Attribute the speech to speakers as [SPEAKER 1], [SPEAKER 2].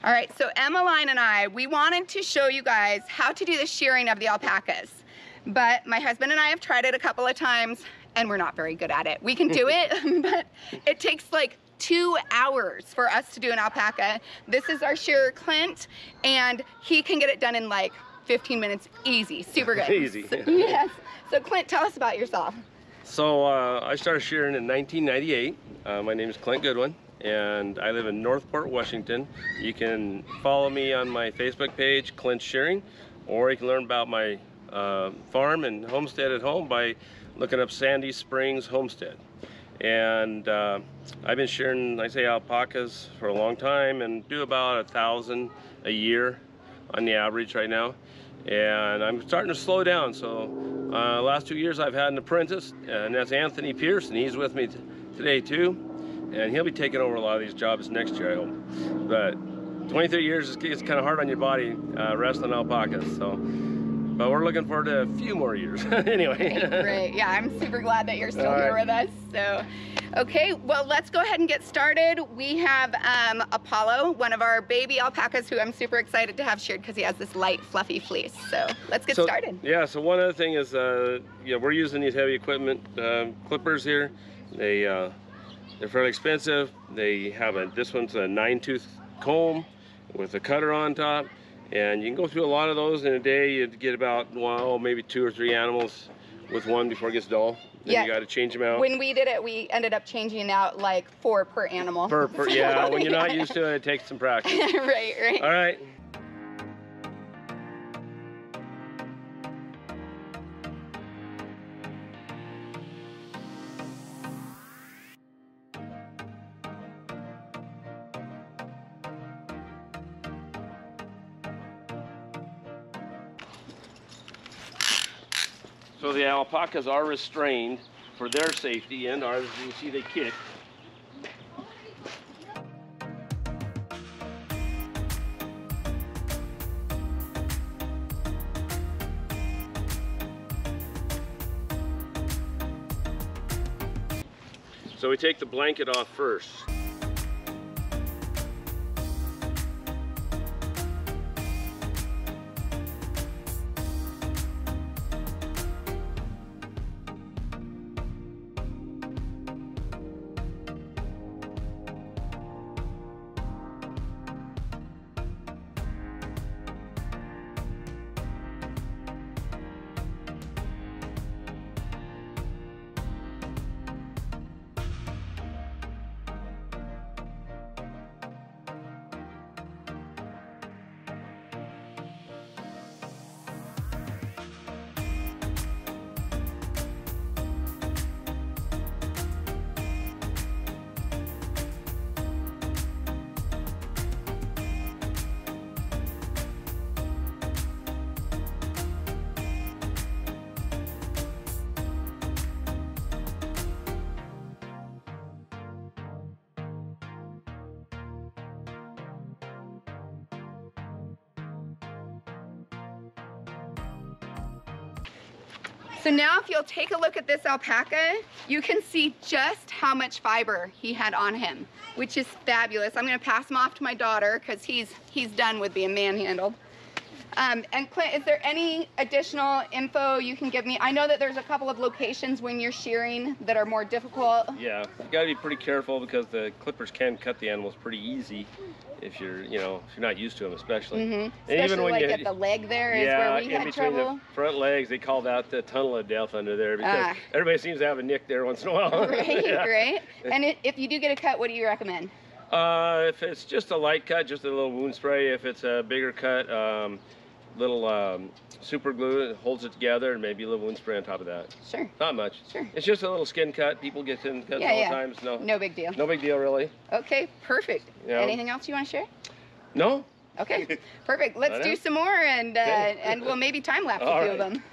[SPEAKER 1] All right, so Emmeline and I, we wanted to show you guys how to do the shearing of the alpacas. But my husband and I have tried it a couple of times and we're not very good at it. We can do it, but it takes like 2 hours for us to do an alpaca. This is our shearer, Clint, and he can get it done in like 15 minutes, easy, super good.
[SPEAKER 2] Easy.
[SPEAKER 1] So, yes. So Clint, tell us about yourself.
[SPEAKER 2] So I started shearing in 1998. My name is Clint Goodwin, and I live in Northport, Washington. You can follow me on my Facebook page, Clint Shearing, or you can learn about my farm and homestead at home by looking up Sandy Springs Homestead. And I've been shearing, I say, alpacas for a long time and do about 1,000 a year on the average right now. And I'm starting to slow down. So last 2 years I've had an apprentice, and that's Anthony Pierce, and he's with me today too. And he'll be taking over a lot of these jobs next year, I hope. But 23 years is kind of hard on your body wrestling alpacas. So, but we're looking forward to a few more years. Anyway.
[SPEAKER 1] Great. Yeah, I'm super glad that you're still here with us. So, okay, well, let's go ahead and get started. We have Apollo, one of our baby alpacas, who I'm super excited to have sheared because he has this light, fluffy fleece. So let's get started.
[SPEAKER 2] Yeah. So one other thing is, yeah, we're using these heavy equipment clippers here. They're fairly expensive. They have this one's a 9-tooth comb with a cutter on top. And you can go through a lot of those in a day. You'd get about, well, maybe 2 or 3 animals with one before it gets dull. Then
[SPEAKER 1] yeah.
[SPEAKER 2] You got to change them out.
[SPEAKER 1] When we did it, we ended up changing out like 4 per animal.
[SPEAKER 2] Yeah, when you're not used to it, it takes some practice.
[SPEAKER 1] Right.
[SPEAKER 2] All right. So the alpacas are restrained for their safety and ours. As you can see, they kick. So we take the blanket off first.
[SPEAKER 1] So now if you'll take a look at this alpaca, you can see just how much fiber he had on him, which is fabulous. I'm gonna pass him off to my daughter because he's done with being manhandled. And Clint, is there any additional info you can give me? I know that there's a couple of locations when you're shearing that are more difficult.
[SPEAKER 2] Yeah, you gotta be pretty careful because the clippers can cut the animals pretty easy if you're, if you're not used to them, especially.
[SPEAKER 1] Mm-hmm. Especially even when like at the leg there is where we had trouble.
[SPEAKER 2] Yeah, in between the front legs, they call that the tunnel of death under there because everybody seems to have a nick there once in a while.
[SPEAKER 1] Right,
[SPEAKER 2] yeah.
[SPEAKER 1] Right. And if you do get a cut, what do you recommend?
[SPEAKER 2] If it's just a light cut, just a little wound spray. If it's a bigger cut, little super glue that holds it together, and maybe a little wound spray on top of that.
[SPEAKER 1] Sure.
[SPEAKER 2] Not much.
[SPEAKER 1] Sure.
[SPEAKER 2] It's just a little skin cut. People get skin cuts all the time.
[SPEAKER 1] No big deal.
[SPEAKER 2] No big deal, really.
[SPEAKER 1] Okay, perfect.
[SPEAKER 2] Yeah.
[SPEAKER 1] Anything else you want to share?
[SPEAKER 2] No.
[SPEAKER 1] Okay, perfect. Let's do some more, and we'll maybe time lapse a few of them.